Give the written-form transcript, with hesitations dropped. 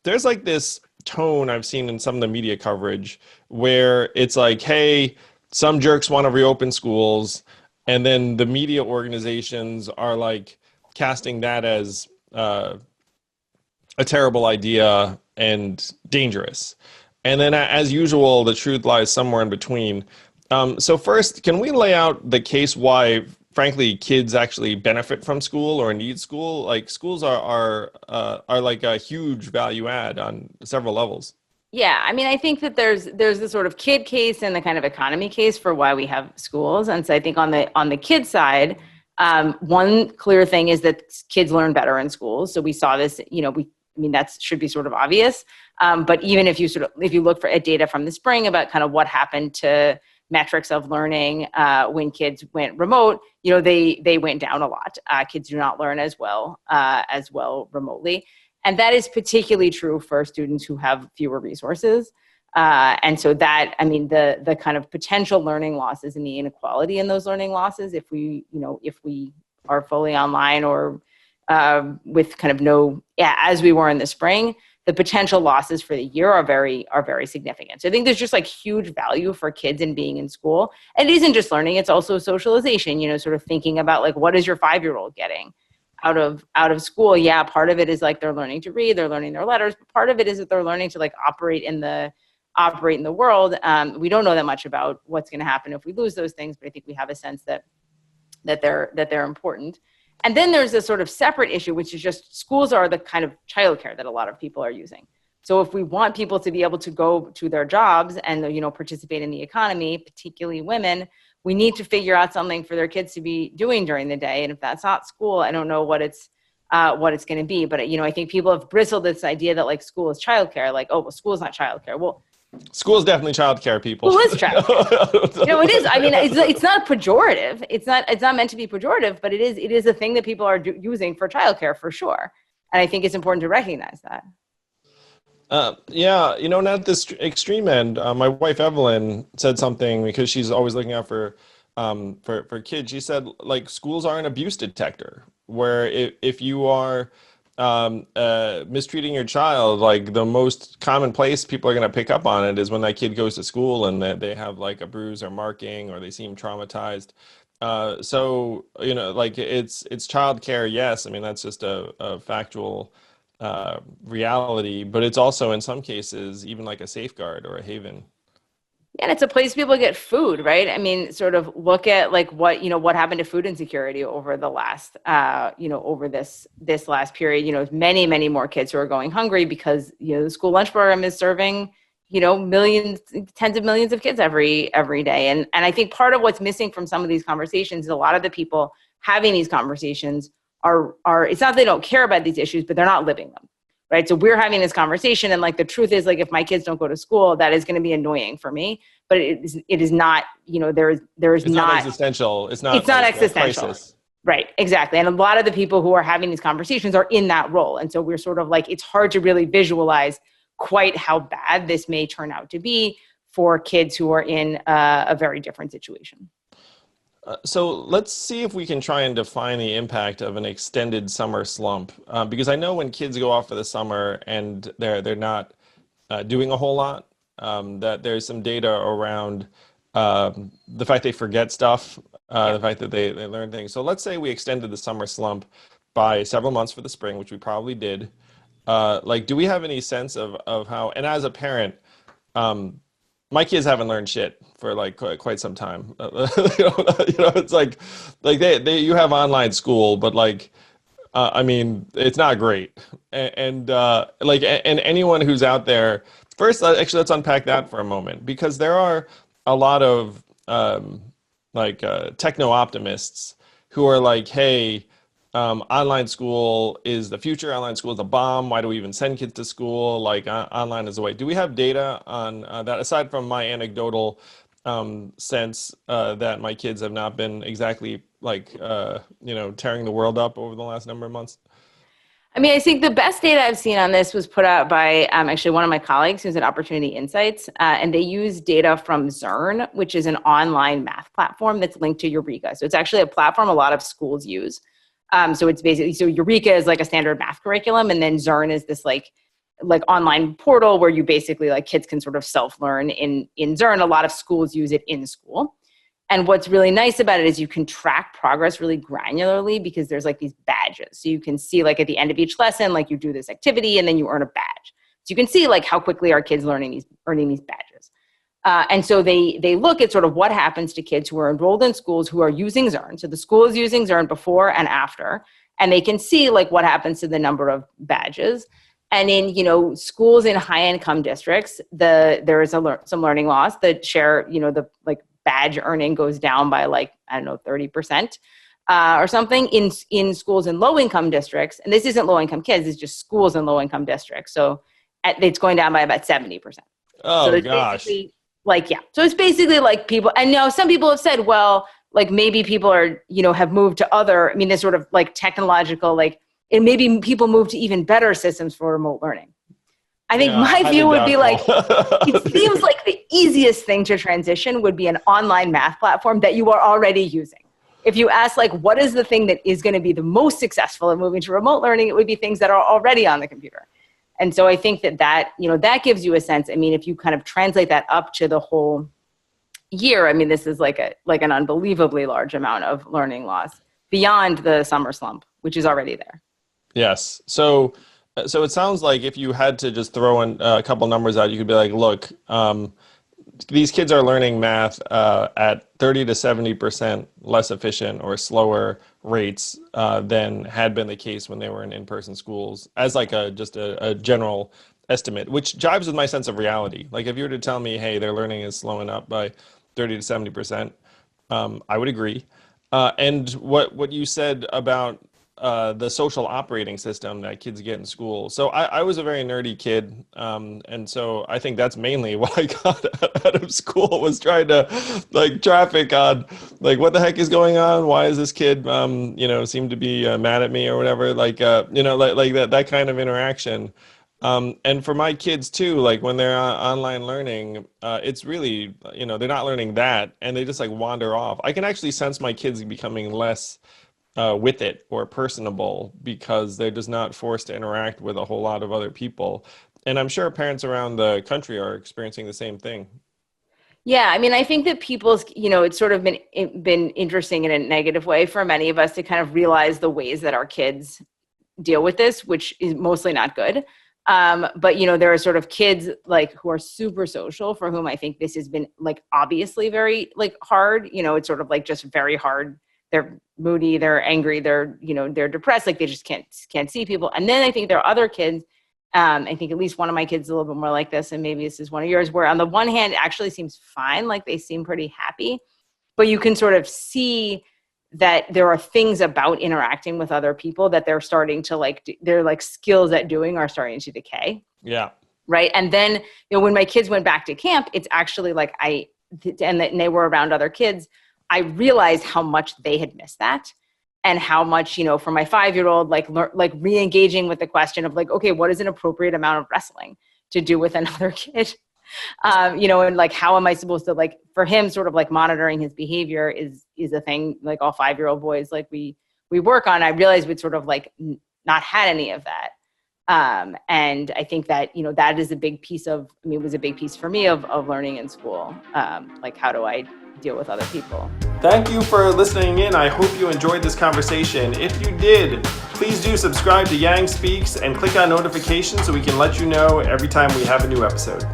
there's like this tone I've seen in some of the media coverage where it's like, hey, some jerks want to reopen schools, and then the media organizations are like casting that as a terrible idea and dangerous. And then, as usual, the truth lies somewhere in between. So first, can we lay out the case why, frankly, kids actually benefit from school or need school? Like schools are like a huge value add on several levels. Yeah, I mean, I think that there's the sort of kid case and the kind of economy case for why we have schools. And so I think on the kid side, one clear thing is that kids learn better in schools. So we saw this, I mean, that should be sort of obvious. But even if you look at data from the spring about kind of what happened to metrics of learning when kids went remote, they went down a lot. Kids do not learn as well remotely. And that is particularly true for students who have fewer resources. And so that, I mean, the kind of potential learning losses and the inequality in those learning losses, if we are fully online or with kind of as we were in the spring, the potential losses for the year are very significant. So I think there's just like huge value for kids in being in school. And it isn't just learning, it's also socialization, sort of thinking about like, what is your 5-year-old getting out of school? Yeah, part of it is like they're learning to read, they're learning their letters, but part of it is that they're learning to like operate in the world. We don't know that much about what's going to happen if we lose those things, but I think we have a sense that they're important. And then there's a sort of separate issue, which is just schools are the kind of childcare that a lot of people are using. So if we want people to be able to go to their jobs and participate in the economy, particularly women, we need to figure out something for their kids to be doing during the day. And if that's not school, I don't know what it's going to be. But I think people have bristled this idea that like school is childcare. Like, oh, well, school is not childcare. Well, School is definitely childcare, people. school is childcare. It is. I mean, it's not pejorative. It's not meant to be pejorative, but it is a thing that people are using for childcare for sure. And I think it's important to recognize that. Yeah, not at this extreme end. My wife Evelyn said something because she's always looking out for kids. She said like schools are an abuse detector, where if you are mistreating your child, like the most common place people are going to pick up on it is when that kid goes to school and they have like a bruise or marking or they seem traumatized. So like it's child care. Yes, I mean that's just a factual reality, but it's also in some cases even like a safeguard or a haven. And it's a place people get food, right? I mean, sort of look at like what happened to food insecurity over the last, over this last period. Many, many more kids who are going hungry because, the school lunch program is serving, millions, tens of millions of kids every day. And I think part of what's missing from some of these conversations is a lot of the people having these conversations are it's not they don't care about these issues, but they're not living them. Right. So we're having this conversation and like the truth is like if my kids don't go to school, that is going to be annoying for me. But it is not, there is It's not not existential. it's not like a existential. crisis. Right. Exactly. And a lot of the people who are having these conversations are in that role. And so we're sort of like it's hard to really visualize quite how bad this may turn out to be for kids who are in a very different situation. So let's see if we can try and define the impact of an extended summer slump. Because I know when kids go off for the summer and they're not doing a whole lot, that there's some data around the fact they forget stuff, the fact that they learn things. So let's say we extended the summer slump by several months for the spring, which we probably did. Like, do we have any sense of how? And as a parent, my kids haven't learned shit for like quite some time. It's like they you have online school, but like I mean, it's not great. And anyone who's out there, first actually let's unpack that for a moment because there are a lot of techno optimists who are like, hey. Online school is the future. Online school is a bomb. Why do we even send kids to school? Like online is the way. Do we have data on that aside from my anecdotal sense that my kids have not been exactly like tearing the world up over the last number of months? I mean, I think the best data I've seen on this was put out by actually one of my colleagues who's at Opportunity Insights, and they use data from Zearn, which is an online math platform that's linked to Eureka. So it's actually a platform a lot of schools use. So it's basically, so Eureka is like a standard math curriculum, and then Zearn is this like like online portal where you basically like kids can sort of self-learn in Zearn. A lot of schools use it in school. And what's really nice about it is you can track progress really granularly because there's like these badges. So you can see like at the end of each lesson, like you do this activity and then you earn a badge. So you can see like how quickly are kids earning these badges. And so they look at sort of what happens to kids who are enrolled in schools who are using Zearn. So the school is using Zearn before and after, and they can see like what happens to the number of badges. And in, schools in high income districts, there is some learning loss. The share, the like badge earning goes down by like, 30% or something. In schools in low income districts, and this isn't low income kids, it's just schools in low income districts. So it's going down by about 70%. Oh, so gosh. So it's basically like people, and now some people have said, well, like maybe people are, have moved to this sort of like technological, like, and maybe people move to even better systems for remote learning. I think my view would be like, it seems like the easiest thing to transition would be an online math platform that you are already using. If you ask like, what is the thing that is going to be the most successful in moving to remote learning, it would be things that are already on the computer. And so I think that gives you a sense. If you kind of translate that up to the whole year, this is like an unbelievably large amount of learning loss beyond the summer slump, which is already there. Yes. So it sounds like if you had to just throw in a couple numbers out, you could be like, look, these kids are learning math at 30 to 70% less efficient or slower rates than had been the case when they were in in-person schools, as like just a general estimate, which jives with my sense of reality. Like if you were to tell me, hey, their learning is slowing up by 30 to 70%, I would agree. And what you said about the social operating system that kids get in school. So I was a very nerdy kid. And so I think that's mainly what I got out of school was trying to like traffic on like, what the heck is going on? Why is this kid, seem to be mad at me or whatever? Like, like that kind of interaction. And for my kids too, like when they're online learning, it's really, they're not learning that and they just like wander off. I can actually sense my kids becoming less with it or personable because they're just not forced to interact with a whole lot of other people. And I'm sure parents around the country are experiencing the same thing. Yeah, I think that people's, it's sort of been interesting in a negative way for many of us to kind of realize the ways that our kids deal with this, which is mostly not good. But, there are sort of kids like who are super social for whom I think this has been like obviously very like hard, it's sort of like just very hard. They're moody, they're angry, they're depressed, like they just can't see people. And then I think there are other kids, I think at least one of my kids is a little bit more like this, and maybe this is one of yours, where on the one hand, it actually seems fine, like they seem pretty happy, but you can sort of see that there are things about interacting with other people that they're starting to like, their like skills at doing are starting to decay. Yeah. Right. And then, when my kids went back to camp, it's actually like and they were around other kids, I realized how much they had missed that and how much, for my 5-year-old, like re-engaging with the question of like, okay, what is an appropriate amount of wrestling to do with another kid? And like, how am I supposed to like, for him sort of like monitoring his behavior is a thing like all 5-year-old boys, like we work on. I realized we'd sort of like not had any of that. And I think that, that is a big piece of, it was a big piece for me of learning in school. Like, how do I deal with other people? Thank you for listening in. I hope you enjoyed this conversation. If you did, please do subscribe to Yang Speaks and click on notifications so we can let you know every time we have a new episode.